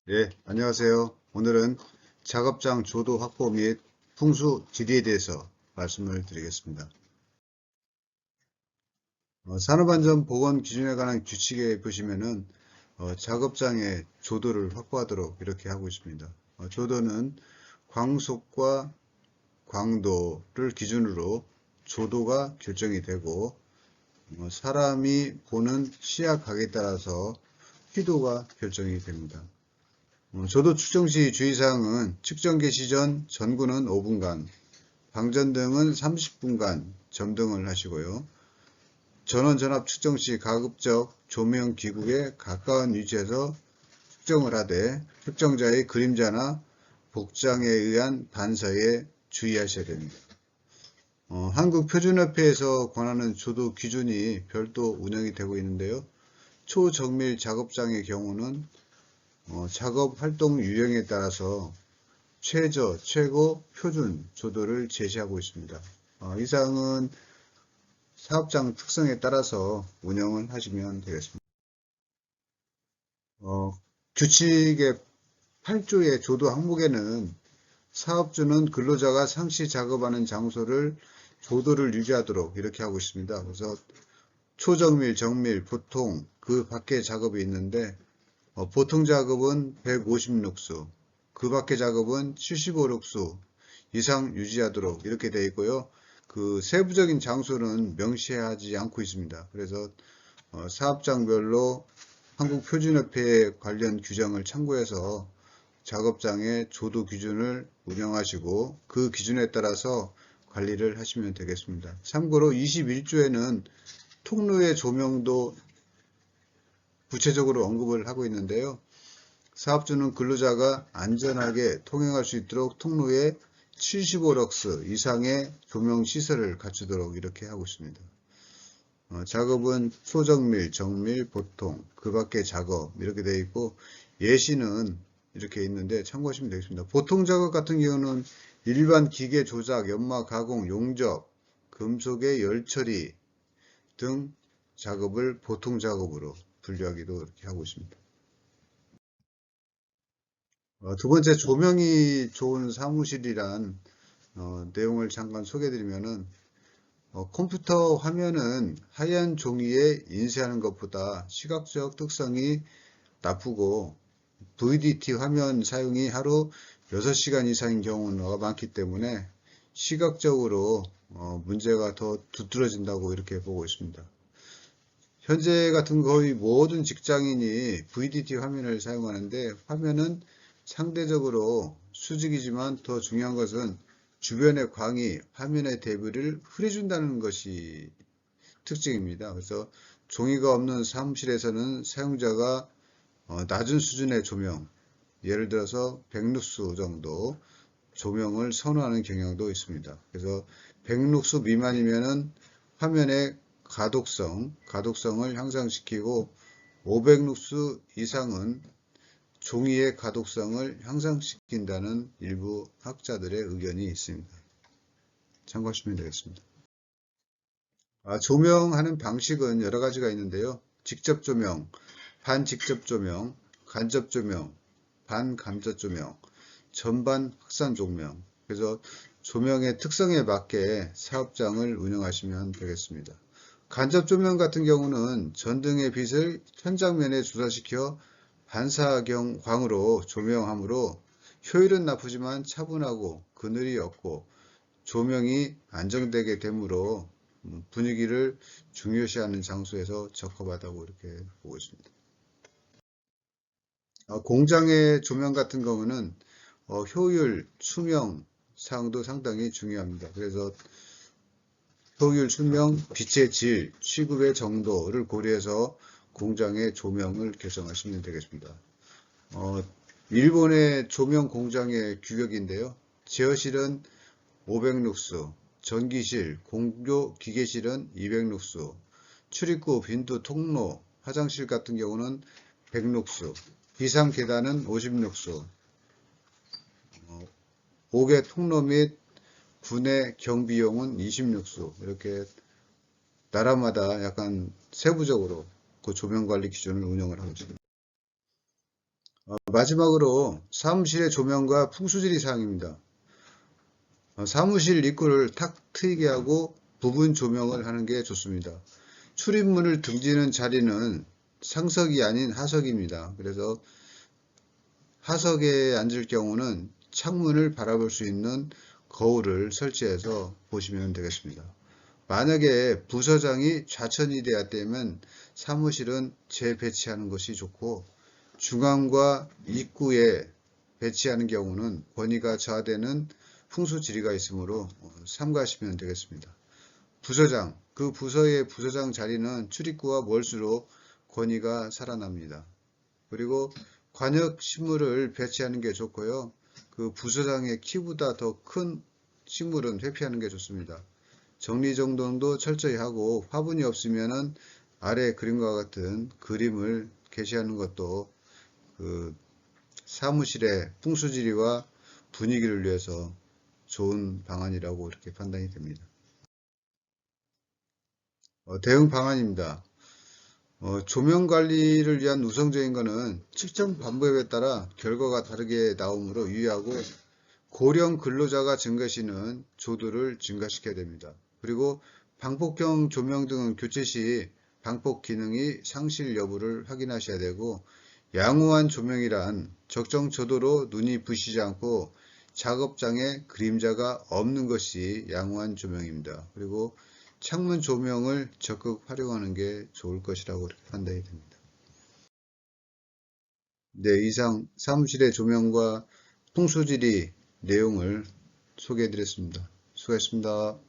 네, 안녕하세요. 오늘은 작업장 조도 확보 및 풍수 지리에 대해서 말씀을 드리겠습니다. 산업안전보건 기준에 관한 규칙에 보시면은 작업장의 조도를 확보하도록 이렇게 하고 있습니다. 조도는 광속과 광도를 기준으로 조도가 결정이 되고 사람이 보는 시야각에 따라서 희도가 결정이 됩니다. 조도 측정 시 주의사항은 측정 개시 전 전구는 5분간, 방전등은 30분간 점등을 하시고요. 전원 전압 측정 시 가급적 조명 기구에 가까운 위치에서 측정을 하되 측정자의 그림자나 복장에 의한 반사에 주의하셔야 됩니다. 한국표준협회에서 권하는 조도 기준이 별도 운영이 되고 있는데요. 초정밀 작업장의 경우는 작업 활동 유형에 따라서 최저, 최고, 표준 조도를 제시하고 있습니다. 이 사항은 사업장 특성에 따라서 운영을 하시면 되겠습니다. 규칙의 8조의 조도 항목에는 사업주는 근로자가 상시 작업하는 장소를 조도를 유지하도록 이렇게 하고 있습니다. 그래서 초정밀, 정밀, 보통 그 밖에 작업이 있는데 보통 작업은 150룩스, 그 밖의 작업은 75룩스 이상 유지하도록 이렇게 되어 있고요. 그 세부적인 장소는 명시하지 않고 있습니다. 그래서 사업장별로 한국표준협회 관련 규정을 참고해서 작업장의 조도 기준을 운영하시고 그 기준에 따라서 관리를 하시면 되겠습니다. 참고로 21조에는 통로의 조명도 구체적으로 언급을 하고 있는데요. 사업주는 근로자가 안전하게 통행할 수 있도록 통로에 75럭스 이상의 조명 시설을 갖추도록 이렇게 하고 있습니다. 작업은 소정밀, 정밀, 보통, 그 밖의 작업 이렇게 되어 있고 예시는 이렇게 있는데 참고하시면 되겠습니다. 보통 작업 같은 경우는 일반 기계 조작, 연마 가공, 용접, 금속의 열 처리 등 작업을 보통 작업으로 분류하기도 이렇게 하고 있습니다. 두 번째, 조명이 좋은 사무실이란 내용을 잠깐 소개해 드리면은 컴퓨터 화면은 하얀 종이에 인쇄하는 것보다 시각적 특성이 나쁘고 VDT 화면 사용이 하루 6시간 이상인 경우가 많기 때문에 시각적으로 문제가 더 두드러진다고 이렇게 보고 있습니다. 현재 같은 거의 모든 직장인이 VDT 화면을 사용하는데 화면은 상대적으로 수직이지만 더 중요한 것은 주변의 광이 화면의 대비를 흐려준다는 것이 특징입니다. 그래서 종이가 없는 사무실에서는 사용자가 낮은 수준의 조명, 예를 들어서 100룩스 정도 조명을 선호하는 경향도 있습니다. 그래서 100룩스 미만이면은 화면의 가독성을 향상시키고 500룩스 이상은 종이의 가독성을 향상시킨다는 일부 학자들의 의견이 있습니다. 참고하시면 되겠습니다. 조명하는 방식은 여러 가지가 있는데요. 직접 조명, 반직접 조명, 간접 조명, 반간접 조명, 전반 확산 조명. 그래서 조명의 특성에 맞게 사업장을 운영하시면 되겠습니다. 간접 조명 같은 경우는 전등의 빛을 현장면에 주사시켜 반사경 광으로 조명하므로 효율은 나쁘지만 차분하고 그늘이 없고 조명이 안정되게 되므로 분위기를 중요시하는 장소에서 적합하다고 이렇게 보고 있습니다. 공장의 조명 같은 경우는 효율, 수명 사항도 상당히 중요합니다. 그래서 효율, 수명, 빛의 질, 취급의 정도를 고려해서 공장의 조명을 결정하시면 되겠습니다. 일본의 조명 공장의 규격인데요. 제어실은 500룩스, 전기실, 공조 기계실은 200룩스, 출입구, 빈도, 통로, 화장실 같은 경우는 100룩스, 비상 계단은 50룩스, 5개 통로 및 군의 경비용은 26수 이렇게 나라마다 약간 세부적으로 그 조명관리 기준을 운영을 하고 있습니다. 마지막으로 사무실의 조명과 풍수지리 사항입니다. 사무실 입구를 탁 트이게 하고 부분 조명을 하는 게 좋습니다. 출입문을 등지는 자리는 상석이 아닌 하석입니다. 그래서 하석에 앉을 경우는 창문을 바라볼 수 있는 거울을 설치해서 보시면 되겠습니다. 만약에 부서장이 좌천이 되었다면 사무실은 재배치하는 것이 좋고, 중앙과 입구에 배치하는 경우는 권위가 저하되는 풍수지리가 있으므로 삼가하시면 되겠습니다. 부서장, 그 부서의 부서장 자리는 출입구와 멀수록 권위가 살아납니다. 그리고 관역 식물을 배치하는 게 좋고요. 그 부서장의 키보다 더 큰 식물은 회피하는 게 좋습니다. 정리정돈도 철저히 하고 화분이 없으면은 아래 그림과 같은 그림을 게시하는 것도 그 사무실의 풍수지리와 분위기를 위해서 좋은 방안이라고 이렇게 판단이 됩니다. 대응 방안입니다. 조명 관리를 위한 우선적인 것은 측정 방법에 따라 결과가 다르게 나오므로 유의하고, 고령 근로자가 증가 시는 조도를 증가시켜야 됩니다. 그리고 방폭형 조명 등은 교체 시 방폭 기능이 상실 여부를 확인하셔야 되고, 양호한 조명이란 적정 조도로 눈이 부시지 않고 작업장에 그림자가 없는 것이 양호한 조명입니다. 그리고 창문 조명을 적극 활용하는 게 좋을 것이라고 이렇게 판단이 됩니다. 네, 이상 사무실의 조명과 풍수지리 내용을 소개해 드렸습니다. 수고하셨습니다.